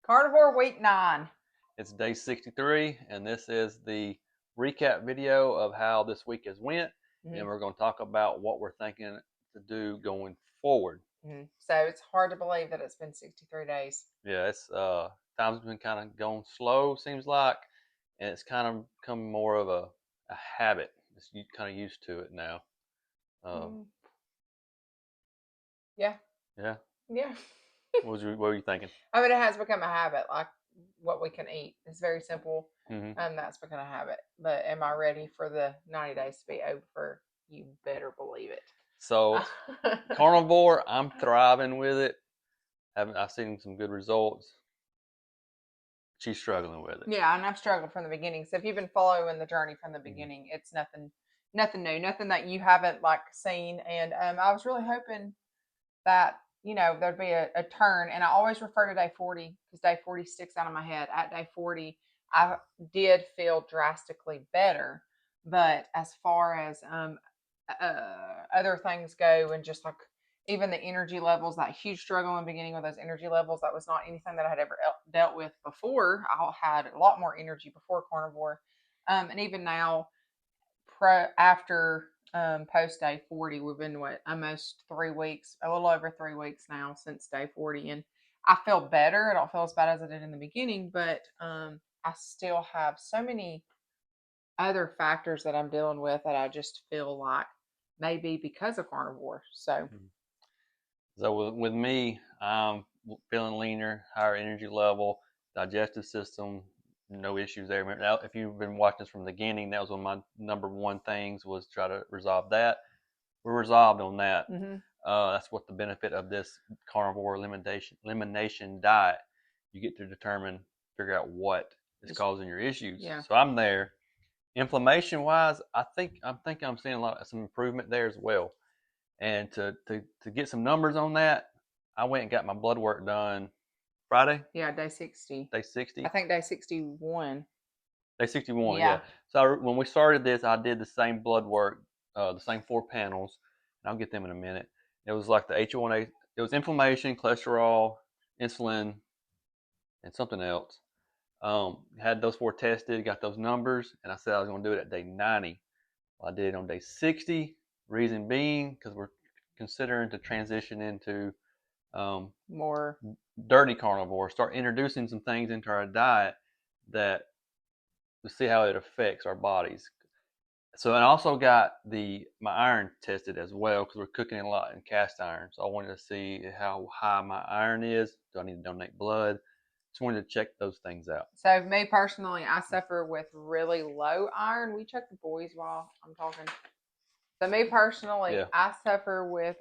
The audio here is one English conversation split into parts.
Carnivore week 9. It's day 63, and this is the recap video of how this week has went, and we're going to talk about what we're thinking to do going forward. So it's hard to believe that it's been 63 days. Yeah, it's time's been kind of going slow, seems like, and it's kind of become more of a habit. It's kind of used to it now. Yeah. Yeah. Yeah. What were you thinking? I mean, it has become a habit, like what we can eat. It's very simple. Mm-hmm. That's become a habit. But am I ready for the 90 days to be over? You better believe it. So, carnivore, I'm thriving with it. I've seen some good results. She's struggling with it. Yeah, and I've struggled from the beginning. So if you've been following the journey from the beginning, it's nothing new, nothing that you haven't like seen. And I was really hoping that there'd be a turn, and I always refer to day 40 because day 40 sticks out of my head. At day 40, I did feel drastically better, but as far as other things go, and just like even the energy levels, that huge struggle in the beginning with those energy levels, that was not anything that I had ever dealt with before. I had a lot more energy before carnivore, and even now, after post day 40, we've been almost 3 weeks, a little over 3 weeks now since day 40, and I feel better. I don't feel as bad as I did in the beginning, but I still have so many other factors that I'm dealing with that I just feel like maybe because of carnivore. So with me, I'm feeling leaner, higher energy level, digestive system, no issues there. Now, if you've been watching this from the beginning, that was one of my number one things, was try to resolve that. We're resolved on that. That's what the benefit of this carnivore elimination diet. You get to figure out what is causing your issues. Yeah. So I'm there. Inflammation wise, I think I'm seeing some improvement there as well. And to get some numbers on that, I went and got my blood work done Friday. Yeah, day 60. Day 60. I think day 61. Day 61, yeah. So when we started this, I did the same blood work, the same 4 panels, and I'll get them in a minute. It was like the H1A, it was inflammation, cholesterol, insulin, and something else. Had those 4 tested, got those numbers, and I said I was going to do it at day 90. Well, I did it on day 60. Reason being, because we're considering to transition into more dirty carnivore, start introducing some things into our diet that to see how it affects our bodies. So I also got my iron tested as well, because we're cooking a lot in cast iron. So I wanted to see how high my iron is. Do I need to donate blood? Just wanted to check those things out. So me personally, I suffer with really low iron. We check the boys while I'm talking. So me personally, Yeah. I suffer with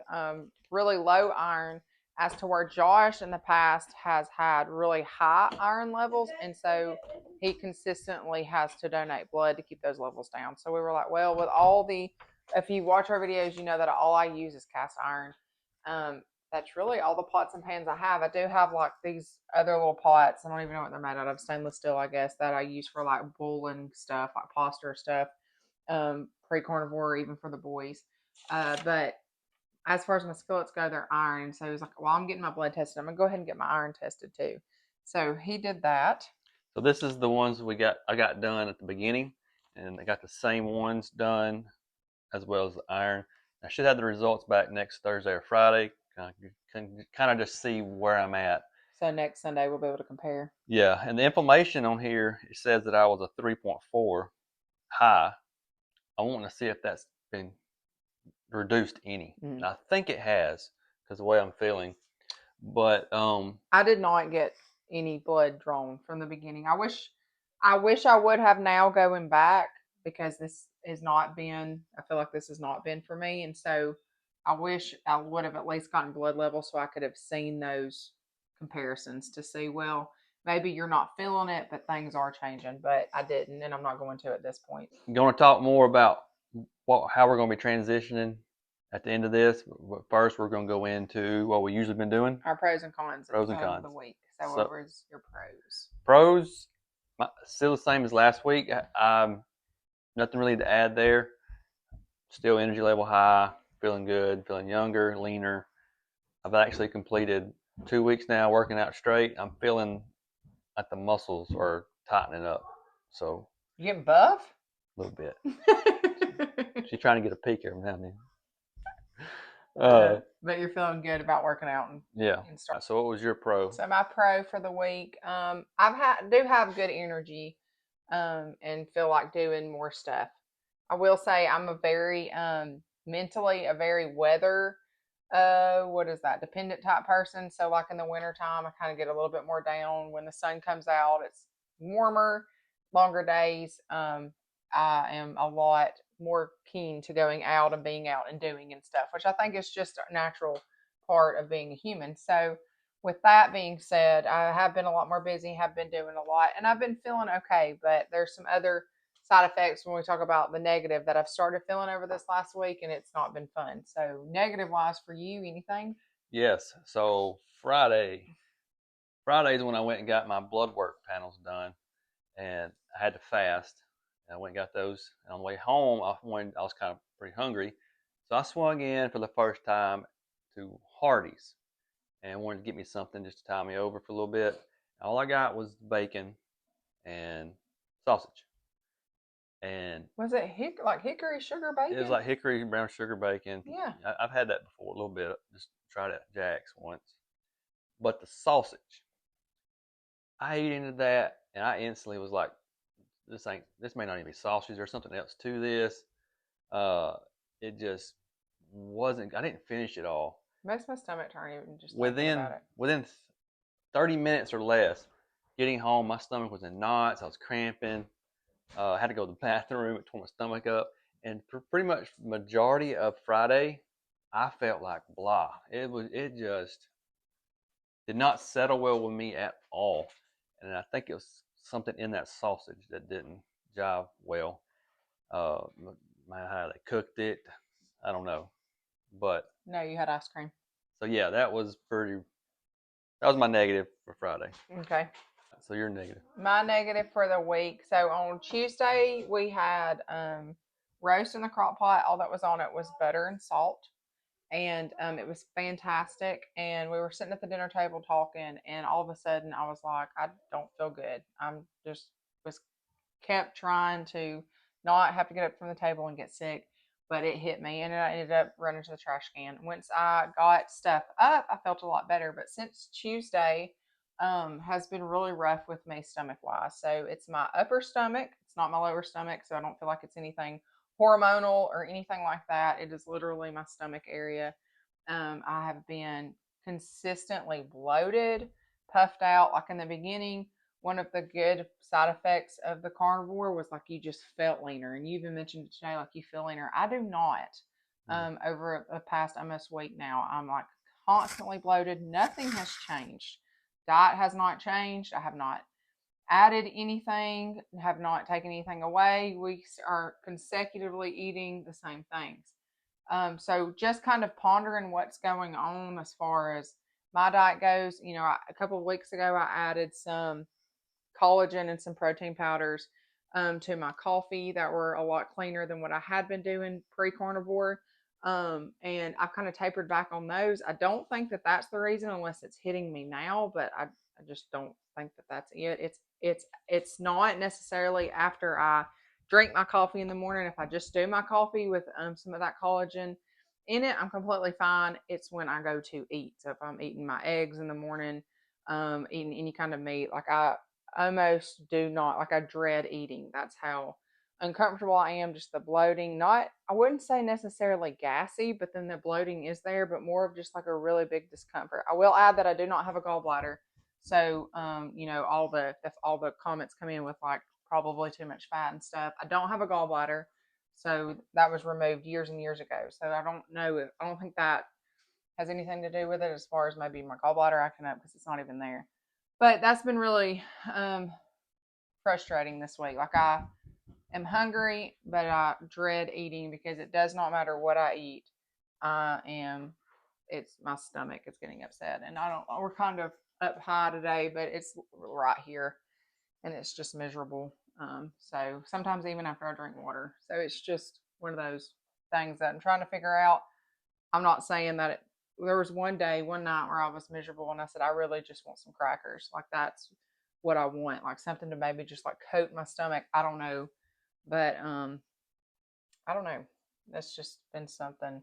really low iron, as to where Josh in the past has had really high iron levels, and so he consistently has to donate blood to keep those levels down. So we were like, well, if you watch our videos, you know that all I use is cast iron. That's really all the pots and pans I have. I do have like these other little pots. I don't even know what they're made out of. Stainless steel, I guess, that I use for like boiling stuff, like pasta stuff, pre-carnivore, even for the boys. But as far as my skillets go, they're iron. So he was like, well, I'm getting my blood tested. I'm going to go ahead and get my iron tested too. So he did that. So this is the ones I got done at the beginning, and I got the same ones done as well as the iron. I should have the results back next Thursday or Friday. You can kind of just see where I'm at. So next Sunday we'll be able to compare. Yeah, and the inflammation on here, it says that I was a 3.4 high. I want to see if that's been reduced any. And I think it has, because the way I'm feeling. But I did not get any blood drawn from the beginning. I wish I would have now going back, because this has not been, I feel like this has not been for me. And so I wish I would have at least gotten blood levels so I could have seen those comparisons to see, well, maybe you're not feeling it, but things are changing. But I didn't, and I'm not going to at this point. I'm going to talk more about how we're going to be transitioning at the end of this. But first, we're going to go into what we usually been doing. Our pros and cons of the week. So what was your pros? Pros, still the same as last week. Nothing really to add there. Still energy level high, feeling good, feeling younger, leaner. I've actually completed 2 weeks now working out straight. I'm feeling like the muscles are tightening up. So You getting buff? A little bit. She's trying to get a peek every now and then. But you're feeling good about working out and yeah. And start. So what was your pro? So my pro for the week, do have good energy, and feel like doing more stuff. I will say I'm a very mentally a very weather what is that dependent type person. So like in the wintertime I kind of get a little bit more down. When the sun comes out it's warmer, longer days. I am a lot more keen to going out and being out and doing and stuff, which I think is just a natural part of being a human. So with that being said, I have been a lot more busy, have been doing a lot, and I've been feeling okay. But there's some other side effects when we talk about the negative that I've started feeling over this last week, and it's not been fun. So, negative wise for you, anything? Yes. So Friday's when I went and got my blood work panels done, and I had to fast. And I went and got those. And on the way home, I was kind of pretty hungry, so I swung in for the first time to Hardee's and wanted to get me something just to tie me over for a little bit. All I got was bacon and sausage. And Was it like hickory sugar bacon? it was like hickory brown sugar bacon. Yeah. I've had that before a little bit. Just tried it at Jack's once. But the sausage, I ate into that, and I instantly was like, this may not even be sausage. There's something else to this. Uh, it just wasn't. I didn't finish it all. Makes my stomach turn even just thinking about it. Within 30 minutes or less, getting home, my stomach was in knots. I was cramping. I had to go to the bathroom. It tore my stomach up. And for pretty much majority of Friday, I felt like blah. It just did not settle well with me at all. And I think it was something in that sausage that didn't jive well. How they cooked it, I don't know. But no, you had ice cream. So yeah, that was my negative for Friday. Okay. So you're negative. My negative for the week. So on Tuesday we had roast in the crock pot. All that was on it was butter and salt, and it was fantastic. And we were sitting at the dinner table talking, and all of a sudden I was like, I don't feel good. I'm just was kept trying to not have to get up from the table and get sick, but it hit me, and I ended up running to the trash can. Once I got stuff up, I felt a lot better. But since Tuesday, has been really rough with me stomach wise. So it's my upper stomach. It's not my lower stomach. So I don't feel like it's anything hormonal or anything like that. It is literally my stomach area. I have been consistently bloated, puffed out. Like in the beginning, one of the good side effects of the carnivore was like you just felt leaner. And you even mentioned today, like you feel leaner. I do not. Over the past almost week now, I'm like constantly bloated. Nothing has changed. Diet has not changed. I have not added anything, have not taken anything away. We are consecutively eating the same things. So just kind of pondering what's going on as far as my diet goes. You know, a couple of weeks ago, I added some collagen and some protein powders to my coffee that were a lot cleaner than what I had been doing pre-carnivore. And I've kind of tapered back on those. I don't think that that's the reason, unless it's hitting me now. But I just don't think that that's it. It's not necessarily after I drink my coffee in the morning. If I just do my coffee with some of that collagen in it, I'm completely fine. It's when I go to eat. So if I'm eating my eggs in the morning, eating any kind of meat, like I almost do not, like I dread eating. That's how uncomfortable I am. Just the bloating, not, I wouldn't say necessarily gassy, but then the bloating is there, but more of just like a really big discomfort. I will add that I do not have a gallbladder. So, you know, if all the comments come in with like probably too much fat and stuff, I don't have a gallbladder. So that was removed years and years ago. So I don't think that has anything to do with it, as far as maybe my gallbladder acting up, because it's not even there. But that's been really frustrating this week. Like I am hungry, but I dread eating because it does not matter what I eat. It's my stomach is getting upset. And we're kind of up high today, but it's right here and it's just miserable. So sometimes even after I drink water. So it's just one of those things that I'm trying to figure out. I'm not saying that there was one night where I was miserable and I said, I really just want some crackers. Like that's what I want, like something to maybe just like coat my stomach. I don't know, but I don't know. That's just been something.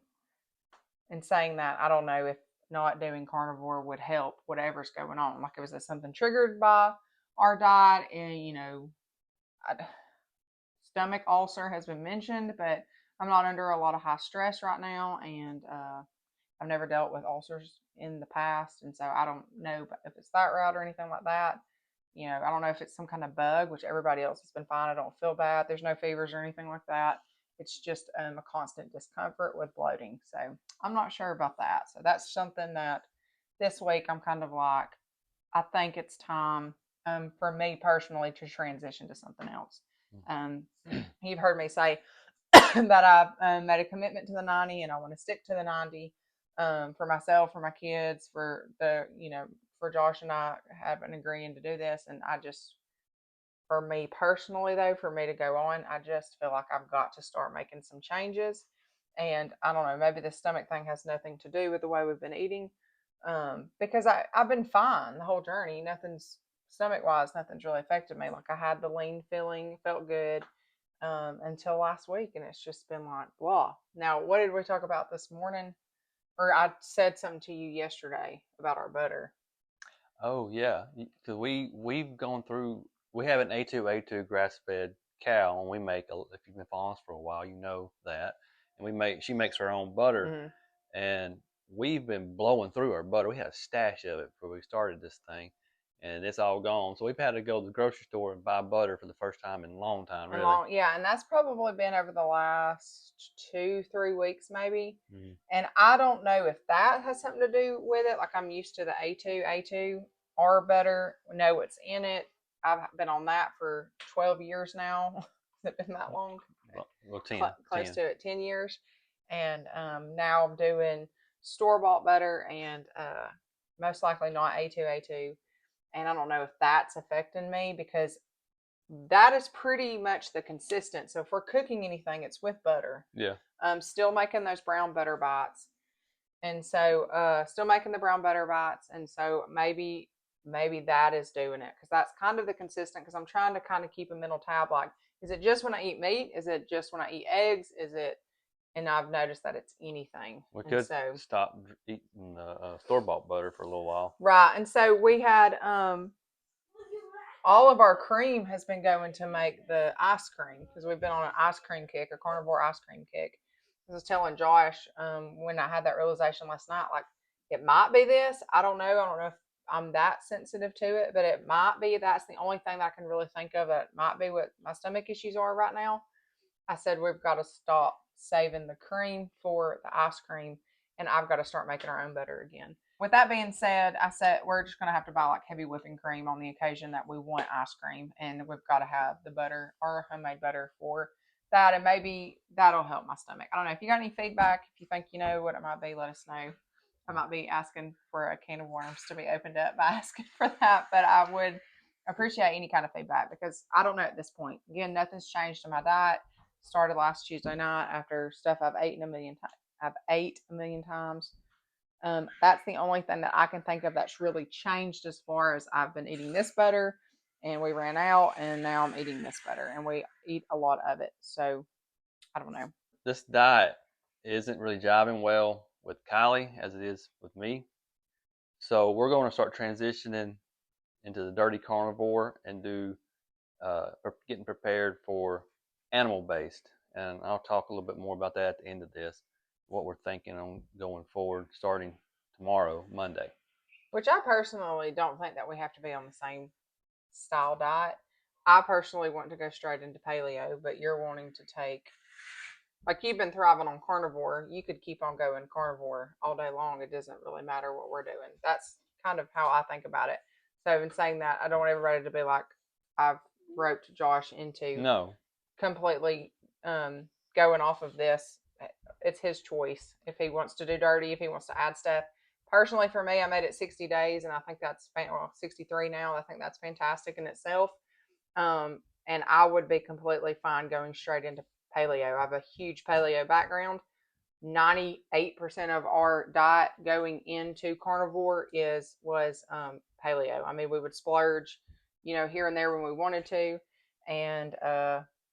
In saying that, I don't know if not doing carnivore would help whatever's going on. Like, was it something triggered by our diet? And stomach ulcer has been mentioned, but I'm not under a lot of high stress right now, and I've never dealt with ulcers in the past, and so I don't know if it's that route or anything like that. I don't know if it's some kind of bug, which everybody else has been fine. I don't feel bad. There's no fevers or anything like that. It's just a constant discomfort with bloating. So I'm not sure about that. So that's something that this week I'm kind of like, I think it's time for me personally to transition to something else. You've heard me say that I've made a commitment to the 90 and I want to stick to the 90 for myself, for my kids, for for Josh and I have been agreeing to do this. And I just, for me personally though, for me to go on, I just feel like I've got to start making some changes. And I don't know, maybe the stomach thing has nothing to do with the way we've been eating. Because I've been fine the whole journey. Stomach wise, nothing's really affected me. Like I had the lean feeling, felt good until last week. And it's just been like, blah. Now, what did we talk about this morning? Or I said something to you yesterday about our butter. Oh yeah, because we've gone through. We have an A2 grass fed cow, and we make. If you've been following us for a while, you know that. And she makes her own butter, and we've been blowing through our butter. We had a stash of it before we started this thing, and it's all gone. So we've had to go to the grocery store and buy butter for the first time in a long time, really. Yeah, and that's probably been over the last 2-3 weeks, maybe. And I don't know if that has something to do with it. Like I'm used to the A2 or butter, know what's in it. I've been on that for 12 years now. Has it been that long? Well, 10. Close 10. To it, 10 years. And now I'm doing store-bought butter and most likely not A2. And I don't know if that's affecting me because that is pretty much the consistent. So if we're cooking anything, it's with butter. Yeah. Still making those brown butter bites. And so still making the brown butter bites. And so maybe that is doing it because that's kind of the consistent because I'm trying to kind of keep a mental tab like, is it just when I eat meat? Is it just when I eat eggs? Is it, and I've noticed that it's anything. We could stop eating store-bought butter for a little while. Right. And so we had all of our cream has been going to make the ice cream because we've been on an ice cream kick, a carnivore ice cream kick. I was telling Josh when I had that realization last night, like it might be this. I don't know. I don't know if I'm that sensitive to it, but it might be. That's the only thing that I can really think of. That might be what my stomach issues are right now. I said we've got to stop saving the cream for the ice cream, and I've got to start making our own butter again. With that being said, I said we're just going to have to buy like heavy whipping cream on the occasion that we want ice cream, and we've got to have the butter, our homemade butter for that, and maybe that'll help my stomach. I don't know if you got any feedback. If you think you know what it might be, let us know. I might be asking for a can of worms to be opened up by asking for that, but I would appreciate any kind of feedback because I don't know at this point. Again, nothing's changed in my diet. Started last Tuesday night after stuff I've eaten a million times. I've ate a million times. That's the only thing that I can think of that's really changed as far as I've been eating this butter and we ran out and now I'm eating this butter and we eat a lot of it. So I don't know. This diet isn't really jiving well with Kylie as it is with me. So we're going to start transitioning into the dirty carnivore and getting prepared for animal based. And I'll talk a little bit more about that at the end of this, what we're thinking on going forward starting tomorrow, Monday. Which I personally don't think that we have to be on the same style diet. I personally want to go straight into paleo, but you're wanting to take, like you've been thriving on carnivore, you could keep on going carnivore all day long. It doesn't really matter what we're doing. That's kind of how I think about it. So in saying that, I don't want everybody to be like, I've roped Josh into completely going off of this. It's his choice if he wants to do dirty, if he wants to add stuff. Personally, for me, I made it 60 days, and I think that's 63 now. I think that's fantastic in itself. And I would be completely fine going straight into paleo. I have a huge paleo background. 98% of our diet going into carnivore was paleo. I mean, we would splurge here and there when we wanted to. And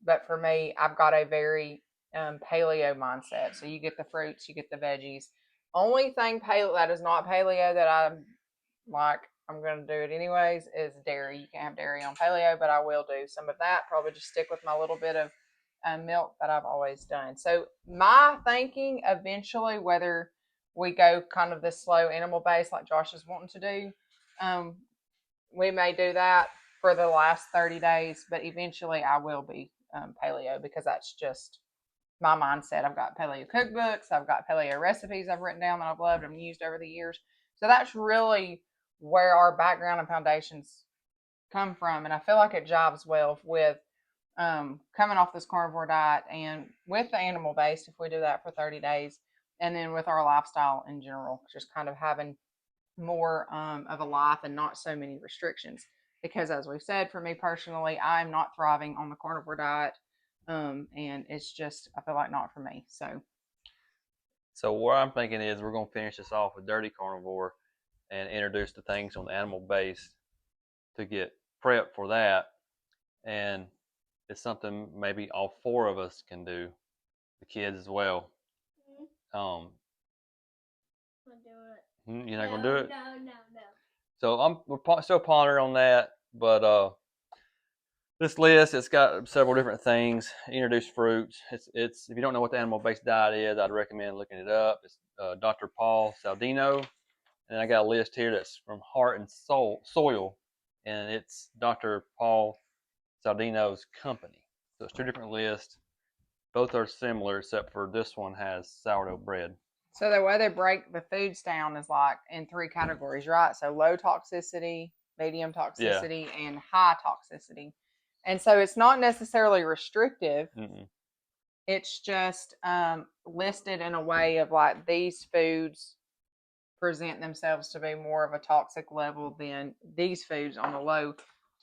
but for me, I've got a very paleo mindset. So you get the fruits, you get the veggies. Only thing paleo that is not paleo that I'm going to do it anyways is dairy. You can't have dairy on paleo, but I will do some of that. Probably just stick with my little bit of milk that I've always done. So my thinking eventually, whether we go kind of this slow animal based like Josh is wanting to do, um, we may do that for the last 30 days, but eventually I will be paleo because that's just my mindset. I've got paleo cookbooks, I've got paleo recipes I've written down that I've loved and used over the years. So that's really where our background and foundations come from. And I feel like it jives well with coming off this carnivore diet and with the animal based, if we do that for 30 days, and then with our lifestyle in general, just kind of having more of a life and not so many restrictions. Because as we've said, for me personally, I'm not thriving on the carnivore diet. And it's just, I feel like not for me. So what I'm thinking is we're going to finish this off with dirty carnivore and introduce the things on the animal base to get prepped for that. And it's something maybe all four of us can do, the kids as well. I'll do it. You're not going to do it? No. So we're still pondering on that, but this list, it's got several different things. Introduce fruits. It's if you don't know what the animal-based diet is, I'd recommend looking it up. It's Dr. Paul Saldino, and I got a list here that's from Heart and Soil, and it's Dr. Paul Saldino's company. So it's two different lists. Both are similar, except for this one has sourdough bread. So the way they break the foods down is like in 3 categories, right? So low toxicity, medium toxicity, and high toxicity. And so it's not necessarily restrictive. Mm-mm. It's just listed in a way of like these foods present themselves to be more of a toxic level than these foods on the low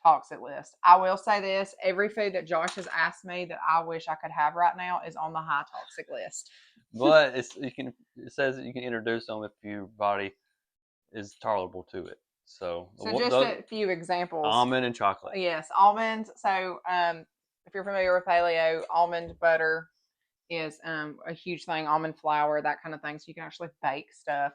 toxic list. I will say this, every food that Josh has asked me that I wish I could have right now is on the high toxic list. But it says that you can introduce them if your body is tolerable to it. So just a few examples. Almond and chocolate. Yes, almonds. So if you're familiar with paleo, almond butter is a huge thing. Almond flour, that kind of thing. So you can actually bake stuff.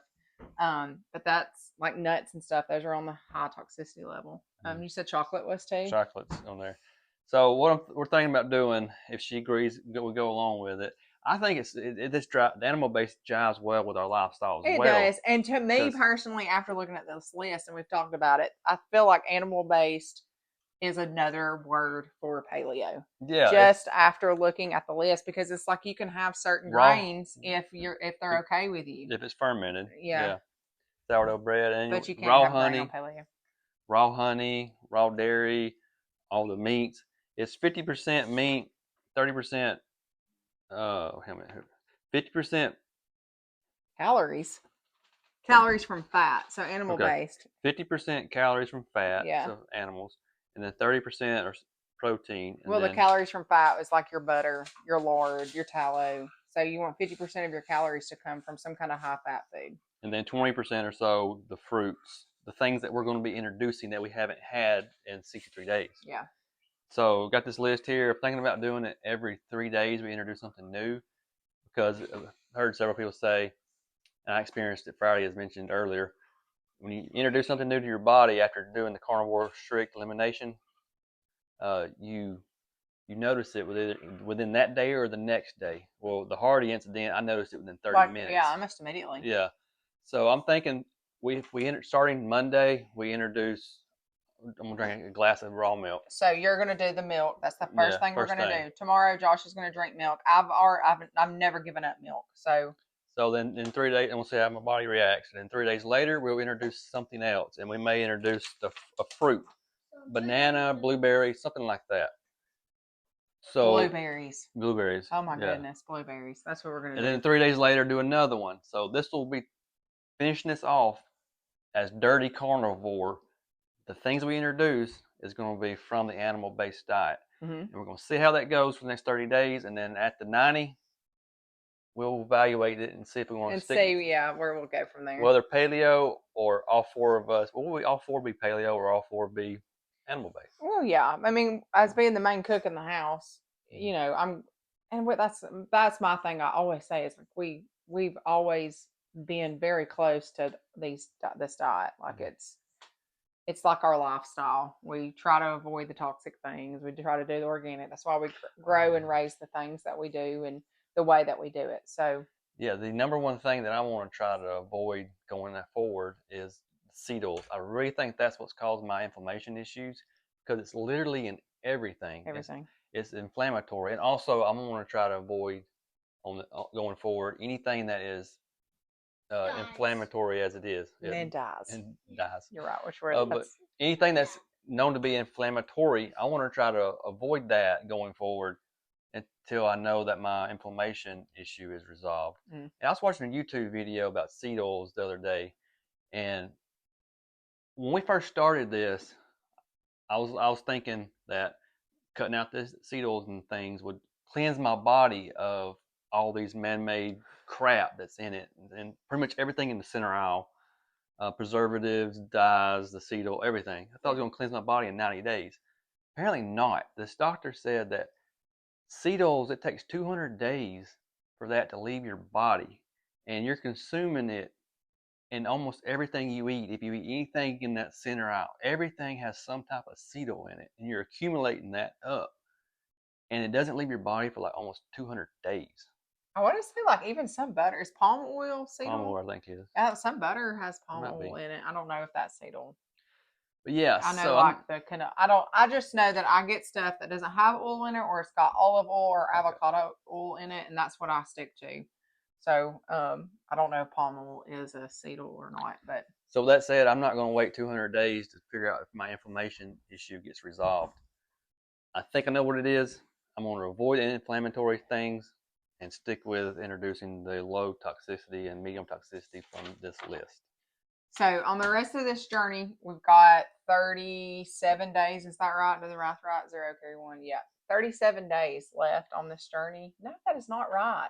But that's like nuts and stuff. Those are on the high toxicity level. You said chocolate was too? Chocolate's on there. So what we're thinking about doing, if she agrees, we'll go along with it. I think the animal-based jives well with our lifestyles as well. It does. And to me personally, after looking at this list, and we've talked about it, I feel like animal-based is another word for paleo. Yeah. Just after looking at the list, because it's like you can have certain grains if they're okay with you. If it's fermented. Yeah. Sourdough bread and but you can't raw have honey, grain on paleo. Raw honey, raw dairy, all the meats. It's 50% meat, 30% 50% calories. Calories from fat, so animal based. 50% calories from fat, so animals, and then 30% are protein. Well, the calories from fat is like your butter, your lard, your tallow. So you want 50% of your calories to come from some kind of high fat food. And then 20% or so the fruits, the things that we're going to be introducing that we haven't had in 63 days. Yeah. So got this list here. Thinking about doing it every 3 days. We introduce something new because I've heard several people say, and I experienced it Friday as mentioned earlier, when you introduce something new to your body after doing the carnivore strict elimination, you notice it within that day or the next day. Well, the Hardy incident, I noticed it within 30 minutes. Yeah, almost immediately. Yeah. So I'm thinking starting Monday, we introduce. I'm gonna drink a glass of raw milk. So you're gonna do the milk. That's the first thing we're gonna do. Tomorrow, Josh is gonna drink milk. I've never given up milk. So then in 3 days, and we'll see how my body reacts. And then 3 days later, we'll introduce something else, and we may introduce a fruit, banana, blueberry, something like that. So blueberries. Oh my goodness, blueberries. That's what we're gonna do. And then 3 days later, do another one. So this will be finishing this off as dirty carnivore. The things we introduce is going to be from the animal-based diet. Mm-hmm. And we're going to see how that goes for the next 30 days. And then at the 90, we'll evaluate it and see if we want to stick. And see, where we'll go from there. Whether paleo or all four of us. Will we all four be paleo or all four be animal based. Well, yeah. I mean, as being the main cook in the house, that's my thing. I always say is like we've always been very close to this diet. Like it's like our lifestyle. We try to avoid the toxic things. We try to do the organic. That's why we grow and raise the things that we do and the way that we do it. So yeah, the number one thing that I want to try to avoid going forward is seed oils. I really think that's what's caused my inflammation issues because it's literally in everything. everything. It's inflammatory, and also I'm going to try to avoid going forward anything that is inflammatory as it is. And then dies. And dies. You're right. Which word? But anything that's known to be inflammatory, I want to try to avoid that going forward until I know that my inflammation issue is resolved. And I was watching a YouTube video about seed oils the other day, and when we first started this, I was thinking that cutting out the seed oils and things would cleanse my body of all these man-made crap that's in it, and pretty much everything in the center aisle, preservatives, dyes, the seed oil, everything. I thought it was going to cleanse my body in 90 days. Apparently not. This doctor said that seed oils, it takes 200 days for that to leave your body, and you're consuming it in almost everything you eat. If you eat anything in that center aisle, everything has some type of seed oil in it, and you're accumulating that up, and it doesn't leave your body for like almost 200 days. I want to say like even some butter is palm oil seed oil. Palm oil, I think it is. Some butter has palm oil in it. I don't know if that's seed oil. But yeah, I know I just know that I get stuff that doesn't have oil in it, or it's got olive oil or avocado oil in it, and that's what I stick to. So I don't know if palm oil is a seed oil or not, but so that said, I'm not going to wait 200 days to figure out if my inflammation issue gets resolved. I think I know what it is. I'm going to avoid inflammatory things and stick with introducing the low toxicity and medium toxicity from this list. So on the rest of this journey, we've got 37 days. Is that right? Do the math right? 0, carry 1. Yeah. 37 days left on this journey. No, that is not right.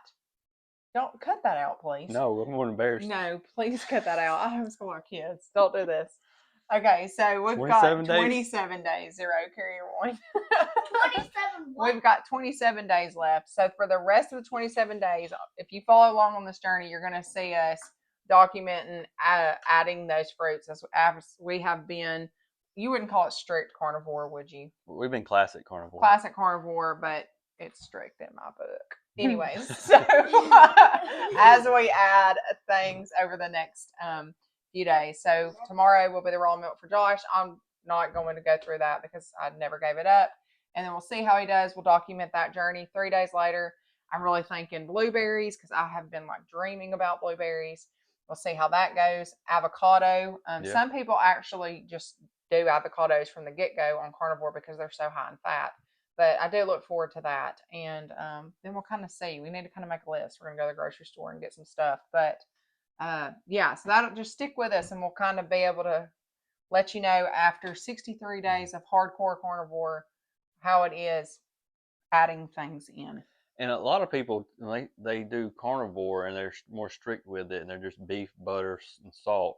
Don't cut that out, please. No, I'm more embarrassed. No, please cut that out. I homeschool our kids. Don't do this. Okay, so we've 27 got 27 days. 0, carry 1. 27 what? We've got 27 days left. So for the rest of the 27 days, if you follow along on this journey, you're going to see us documenting adding those fruits as we have been. You wouldn't call it strict carnivore, would you? We've been classic carnivore. Classic carnivore, but it's strict in my book. Anyways, so as we add things over the next few days. So tomorrow will be the raw milk for Josh. I'm not going to go through that because I never gave it up. And then we'll see how he does. We'll document that journey. 3 days later, I'm really thinking blueberries because I have been like dreaming about blueberries. We'll see how that goes. Avocado. Some people actually just do avocados from the get-go on carnivore because they're so high in fat. But I do look forward to that. And then we'll kind of see. We need to kind of make a list. We're going to go to the grocery store and get some stuff. But so that'll just stick with us, and we'll kind of be able to let you know after 63 days of hardcore carnivore how it is adding things in. And a lot of people, they do carnivore and they're more strict with it, and they're just beef, butter, and salt.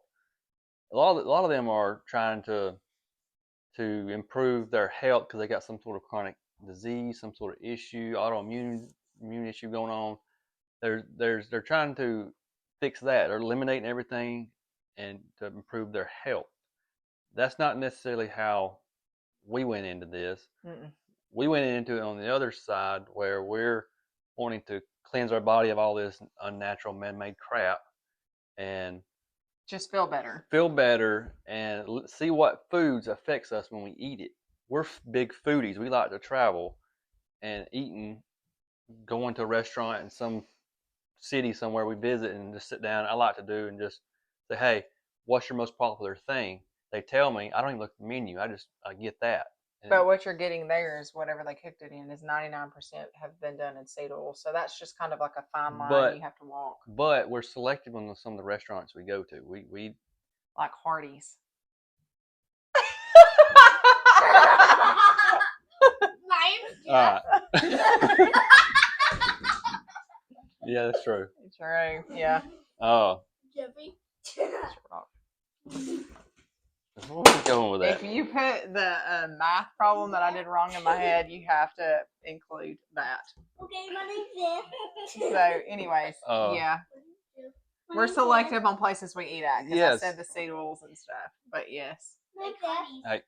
A lot of them are trying to improve their health because they got some sort of chronic disease, some sort of issue, autoimmune issue going on. They're trying to fix that. They're eliminating everything and to improve their health. That's not necessarily how we went into this. Mm-mm. We went into it on the other side where we're wanting to cleanse our body of all this unnatural man-made crap and just feel better and see what foods affects us when we eat it. We're big foodies. We like to travel and going to a restaurant in some city somewhere we visit and just sit down. I like to do and just say, hey, what's your most popular thing? They tell me. I don't even look at the menu. I get that. But what you're getting there is whatever they cooked it in is 99% have been done in seed oil. So that's just kind of like a fine line you have to walk. But we're selective on some of the restaurants we go to. We like Hardee's. All right. Yeah, that's true. True. Yeah. Oh. Where are we going with that? If you put the math problem that I did wrong in my head, you have to include that. Okay, my name's this. So, anyways, yeah. We're selective on places we eat at because I said the cereals and stuff. But yes. Hey.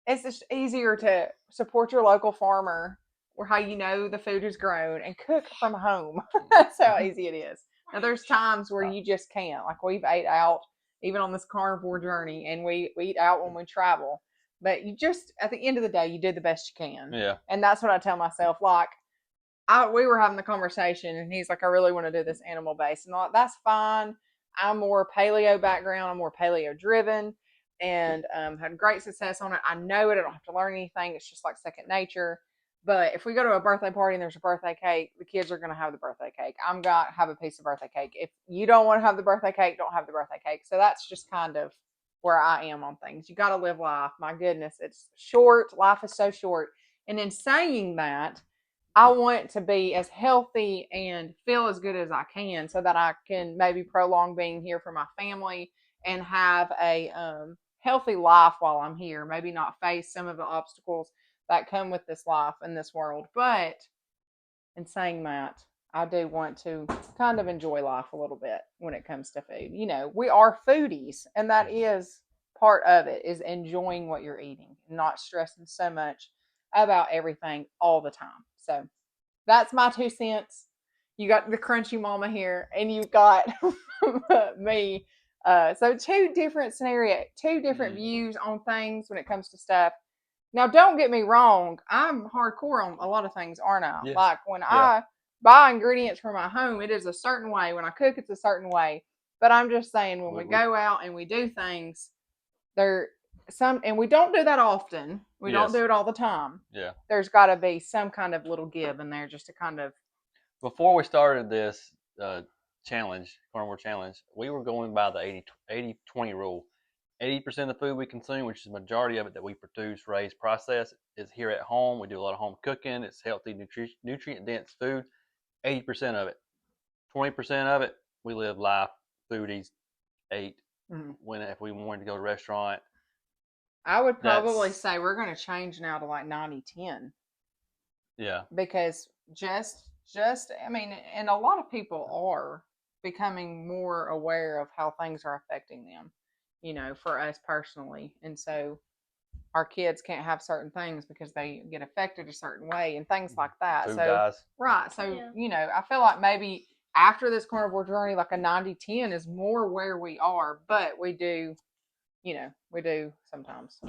It's just easier to support your local farmer or how you know the food is grown and cook from home. That's how easy it is. Now, there's times where you just can't. Like, we've ate out even on this carnivore journey, and we eat out when we travel. But you just, at the end of the day, you do the best you can. Yeah. And that's what I tell myself. Like, we were having the conversation, and he's like, I really want to do this animal based. And I'm like, that's fine. I'm more paleo background. I'm more paleo driven, and had great success on it. I know it. I don't have to learn anything. It's just like second nature. But if we go to a birthday party and there's a birthday cake, the kids are going to have the birthday cake. I'm going to have a piece of birthday cake. If you don't want to have the birthday cake, don't have the birthday cake. So that's just kind of where I am on things. You got to live life. My goodness, it's short. Life is so short. And in saying that, I want to be as healthy and feel as good as I can so that I can maybe prolong being here for my family and have a healthy life while I'm here. Maybe not face some of the obstacles that come with this life in this world. But in saying that, I do want to kind of enjoy life a little bit when it comes to food. You know, we are foodies, and that is part of it, is enjoying what you're eating, not stressing so much about everything all the time. So that's my 2 cents. You got the crunchy mama here, and you got me. So two different views on things when it comes to stuff. Now, don't get me wrong. I'm hardcore on a lot of things, aren't I? Yes. Like when I buy ingredients for my home, it is a certain way. When I cook, it's a certain way. But I'm just saying, when we go out and we do things, and we don't do that often. We don't do it all the time. Yeah. There's got to be some kind of little give in there just to kind of. Before we started this carnivore challenge, we were going by the 80-20 rule. 80% of the food we consume, which is the majority of it that we produce, raise, process, is here at home. We do a lot of home cooking. It's healthy, nutrient-dense food. 80% of it. 20% of it, we live life, foodies, ate. If we wanted to go to a restaurant. I would probably say we're going to change now to like 90-10. Yeah. Because I mean, and a lot of people are becoming more aware of how things are affecting them, you know, for us personally. And so our kids can't have certain things because they get affected a certain way and things like that. Food dyes. Right. So, you know, I feel like maybe after this carnivore journey, like a 90-10 is more where we are, but we do sometimes.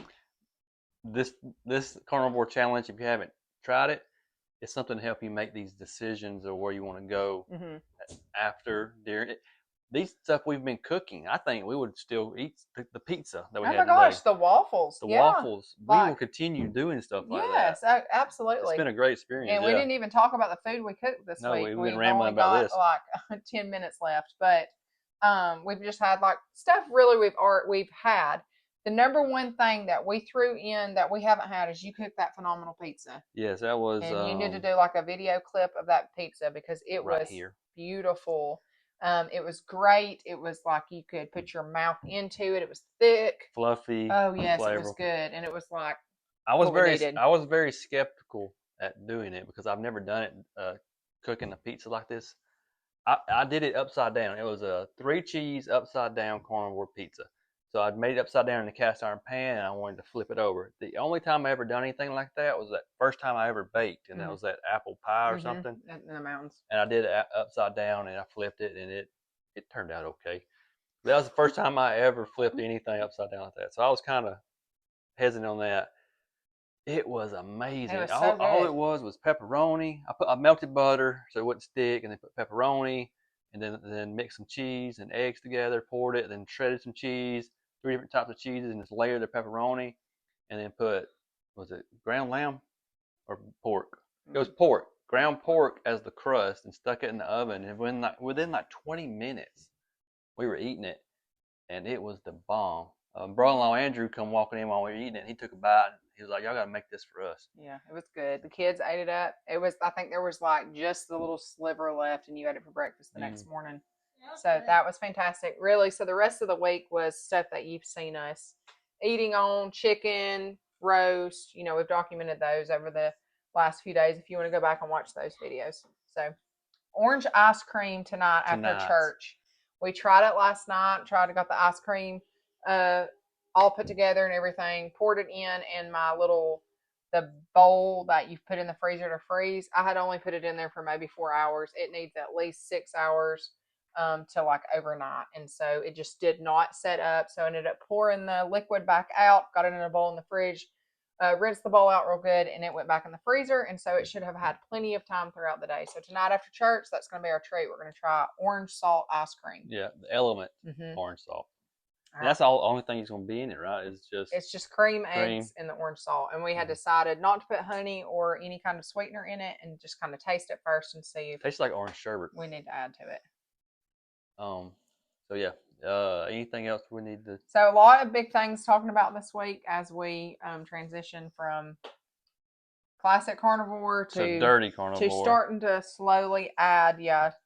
This carnivore challenge, if you haven't tried it, it's something to help you make these decisions of where you want to go after, during it. These stuff we've been cooking, I think we would still eat the pizza that we had today. Oh my gosh, the waffles. Waffles. We will continue doing stuff like that. Yes, absolutely. It's been a great experience. And we didn't even talk about the food we cooked this week. We've been rambling about this. Like 10 minutes left, but we've just had like stuff really we've had. The number one thing that we threw in that we haven't had is you cooked that phenomenal pizza. Yes, that was. And you need to do like a video clip of that pizza because it was beautiful. It was great. It was like you could put your mouth into it. It was thick, fluffy. Oh yes, flavorful. It was good, and it was like I was very skeptical at doing it because I've never done it cooking a pizza like this. I did it upside down. It was a 3-cheese upside down carnivore pizza. So I made it upside down in the cast iron pan, and I wanted to flip it over. The only time I ever done anything like that was that first time I ever baked, and that was that apple pie or something in the mountains. And I did it upside down, and I flipped it, and it turned out okay. That was the first time I ever flipped anything upside down like that. So I was kind of hesitant on that. It was amazing. It was all it was pepperoni. I melted butter so it wouldn't stick, and then put pepperoni, and then mixed some cheese and eggs together, poured it, then shredded some cheese, 3 different types of cheeses, and just layered the pepperoni, and then put, was it ground lamb or pork? It was pork, ground pork as the crust, and stuck it in the oven. And within like 20 minutes, we were eating it, and it was the bomb. Brother-in-law Andrew come walking in while we were eating it, and he took a bite. He was like, y'all got to make this for us. Yeah, it was good. The kids ate it up. I think there was like just the little sliver left, and you ate it for breakfast the next morning. So that was fantastic. Really, so the rest of the week was stuff that you've seen us eating on, chicken, roast. You know, we've documented those over the last few days if you want to go back and watch those videos. So, orange ice cream tonight after church. We tried it last night, got the ice cream all put together and everything, poured it in my the bowl that you've put in the freezer to freeze. I had only put it in there for maybe 4 hours. It needs at least 6 hours to like overnight. And so it just did not set up. So I ended up pouring the liquid back out, got it in a bowl in the fridge, rinsed the bowl out real good, and it went back in the freezer. And so it should have had plenty of time throughout the day. So tonight after church, that's going to be our treat. We're going to try orange salt ice cream. Yeah, the Element orange salt. That's the only thing that's going to be in it, right? It's just cream, eggs, and the orange salt. And we had decided not to put honey or any kind of sweetener in it, and just kind of taste it first and see if it tastes like orange sherbet. We need to add to it. So yeah. Anything else we need to? So a lot of big things talking about this week as we transition from classic carnivore to dirty carnivore, to starting to slowly add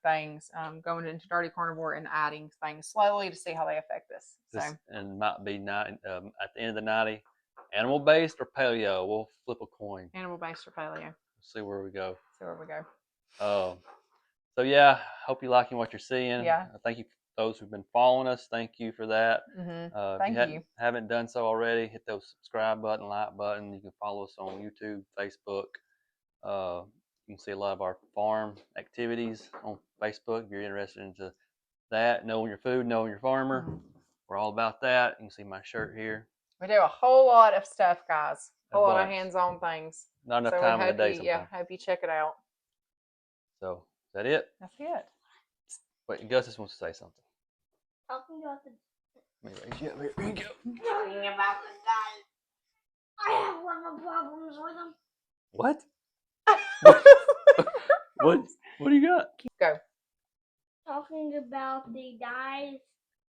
things, going into dirty carnivore and adding things slowly to see how they affect us. And might be at the end of the 90, animal based or paleo. We'll flip a coin. Animal based or paleo. See where we go. So yeah, hope you're liking what you're seeing. Yeah. Thank you for those who've been following us. Thank you for that. Thank if you. Haven't done so already, hit those subscribe button, like button. You can follow us on YouTube, Facebook. You can see a lot of our farm activities on Facebook if you're interested into that. Knowing your food, knowing your farmer. We're all about that. You can see my shirt here. We do a whole lot of stuff, guys. A whole lot of hands-on things. Not enough time in the day sometimes. Yeah, hope you check it out. So, is that it? That's it. Wait, Gus just wants to say something. Talking about the... Let me raise you up here. Here you go. Talking about the diet. I have liver problems with them. What? What do you got? Go. Talking about the dyes,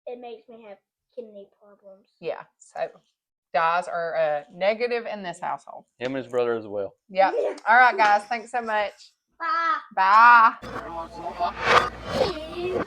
it makes me have kidney problems. Yeah, so dyes are negative in this household. Him and his brother as well. Yeah. All right, guys. Thanks so much. Bye. Bye.